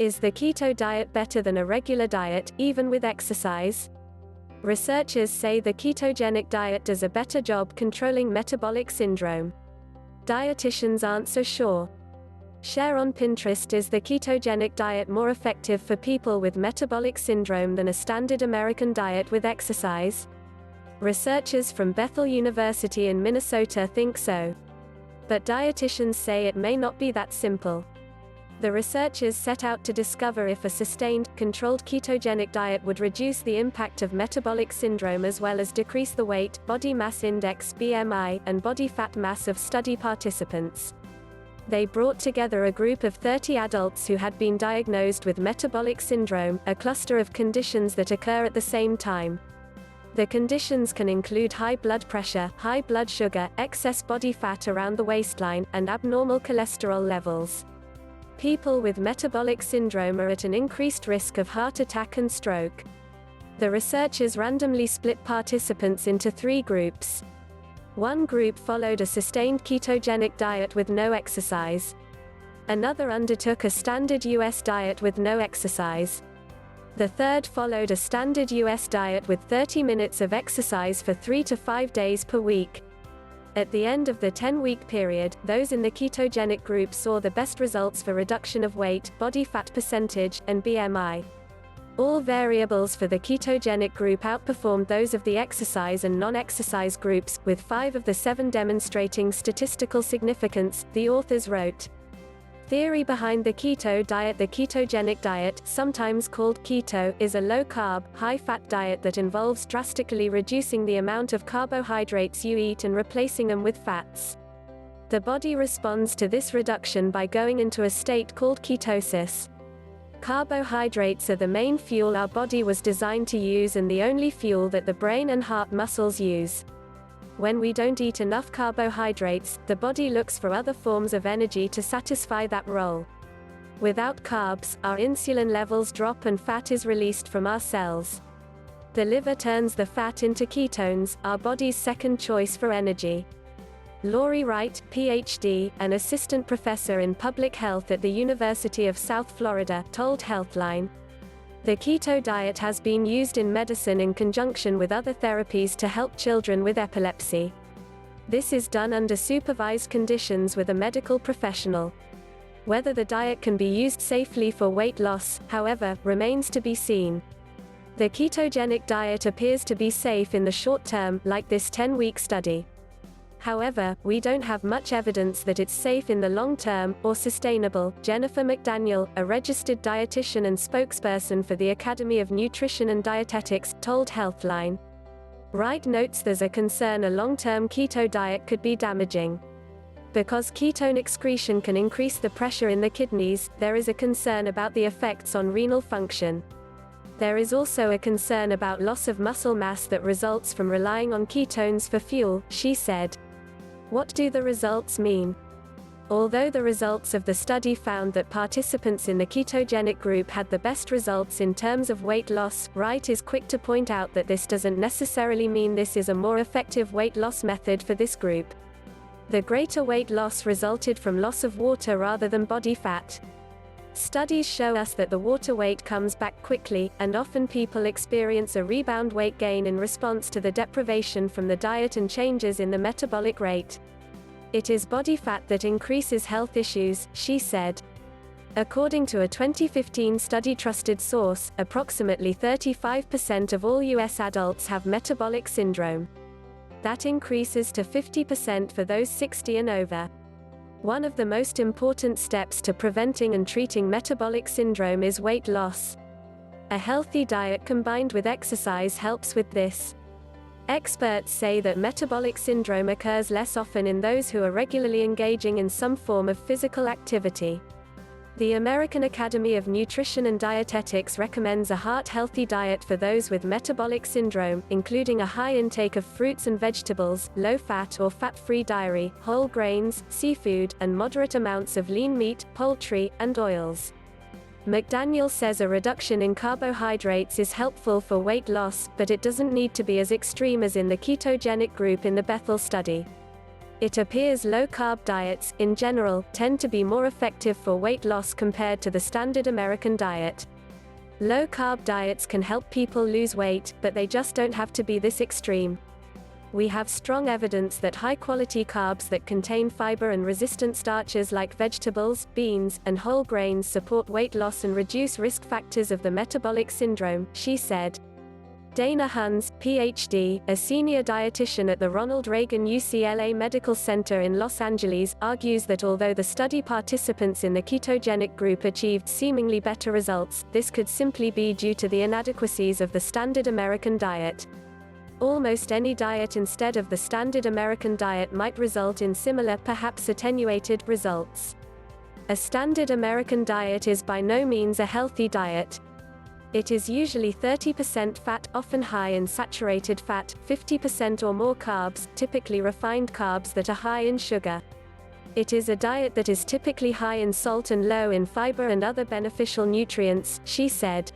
Is the keto diet better than a regular diet, even with exercise? Researchers say the ketogenic diet does a better job controlling metabolic syndrome. Dietitians aren't so sure. Share on Pinterest: is the ketogenic diet more effective for people with metabolic syndrome than a standard American diet with exercise? Researchers from Bethel University in Minnesota think so. But dietitians say it may not be that simple. The researchers set out to discover if a sustained, controlled ketogenic diet would reduce the impact of metabolic syndrome as well as decrease the weight, body mass index (BMI), and body fat mass of study participants. They brought together a group of 30 adults who had been diagnosed with metabolic syndrome, a cluster of conditions that occur at the same time. The conditions can include high blood pressure, high blood sugar, excess body fat around the waistline, and abnormal cholesterol levels. People with metabolic syndrome are at an increased risk of heart attack and stroke. The researchers randomly split participants into 3 groups. One group followed a sustained ketogenic diet with no exercise. Another undertook a standard US diet with no exercise. The third followed a standard US diet with 30 minutes of exercise for 3 to 5 days per week. At the end of the 10-week period, those in the ketogenic group saw the best results for reduction of weight, body fat percentage, and BMI. All variables for the ketogenic group outperformed those of the exercise and non-exercise groups, with 5 of the 7 demonstrating statistical significance, the authors wrote. Theory behind the keto diet: the ketogenic diet, sometimes called keto, is a low-carb, high-fat diet that involves drastically reducing the amount of carbohydrates you eat and replacing them with fats. The body responds to this reduction by going into a state called ketosis. Carbohydrates are the main fuel our body was designed to use and the only fuel that the brain and heart muscles use. When we don't eat enough carbohydrates, the body looks for other forms of energy to satisfy that role. Without carbs, our insulin levels drop and fat is released from our cells. The liver turns the fat into ketones, our body's second choice for energy. Laurie Wright, Ph.D., an assistant professor in public health at the University of South Florida, told Healthline. The keto diet has been used in medicine in conjunction with other therapies to help children with epilepsy. This is done under supervised conditions with a medical professional. Whether the diet can be used safely for weight loss, however, remains to be seen. The ketogenic diet appears to be safe in the short term, like this 10-week study. However, we don't have much evidence that it's safe in the long term, or sustainable. Jennifer McDaniel, a registered dietitian and spokesperson for the Academy of Nutrition and Dietetics, told Healthline. Wright notes there's a concern a long-term keto diet could be damaging. Because ketone excretion can increase the pressure in the kidneys, there is a concern about the effects on renal function. There is also a concern about loss of muscle mass that results from relying on ketones for fuel, she said. What do the results mean? Although the results of the study found that participants in the ketogenic group had the best results in terms of weight loss, Wright is quick to point out that this doesn't necessarily mean this is a more effective weight loss method for this group. The greater weight loss resulted from loss of water rather than body fat. Studies show us that the water weight comes back quickly, and often people experience a rebound weight gain in response to the deprivation from the diet and changes in the metabolic rate. It is body fat that increases health issues, she said. According to a 2015 study trusted source, approximately 35% of all U.S. adults have metabolic syndrome. That increases to 50% for those 60 and over. One of the most important steps to preventing and treating metabolic syndrome is weight loss. A healthy diet combined with exercise helps with this. Experts say that metabolic syndrome occurs less often in those who are regularly engaging in some form of physical activity. The American Academy of Nutrition and Dietetics recommends a heart-healthy diet for those with metabolic syndrome, including a high intake of fruits and vegetables, low-fat or fat-free dairy, whole grains, seafood, and moderate amounts of lean meat, poultry, and oils. McDaniel says a reduction in carbohydrates is helpful for weight loss, but it doesn't need to be as extreme as in the ketogenic group in the Bethel study. It appears low-carb diets, in general, tend to be more effective for weight loss compared to the standard American diet. Low-carb diets can help people lose weight, but they just don't have to be this extreme. We have strong evidence that high-quality carbs that contain fiber and resistant starches like vegetables, beans, and whole grains support weight loss and reduce risk factors of the metabolic syndrome, she said. Dana Huns, Ph.D., a senior dietitian at the Ronald Reagan UCLA Medical Center in Los Angeles, argues that although the study participants in the ketogenic group achieved seemingly better results, this could simply be due to the inadequacies of the standard American diet. Almost any diet instead of the standard American diet might result in similar, perhaps attenuated, results. A standard American diet is by no means a healthy diet. It is usually 30% fat, often high in saturated fat, 50% or more carbs, typically refined carbs that are high in sugar. It is a diet that is typically high in salt and low in fiber and other beneficial nutrients, she said.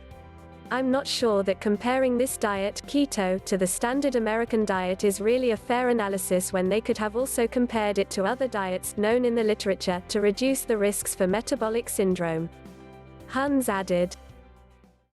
I'm not sure that comparing this diet, keto, to the standard American diet is really a fair analysis when they could have also compared it to other diets known in the literature to reduce the risks for metabolic syndrome. Huns added.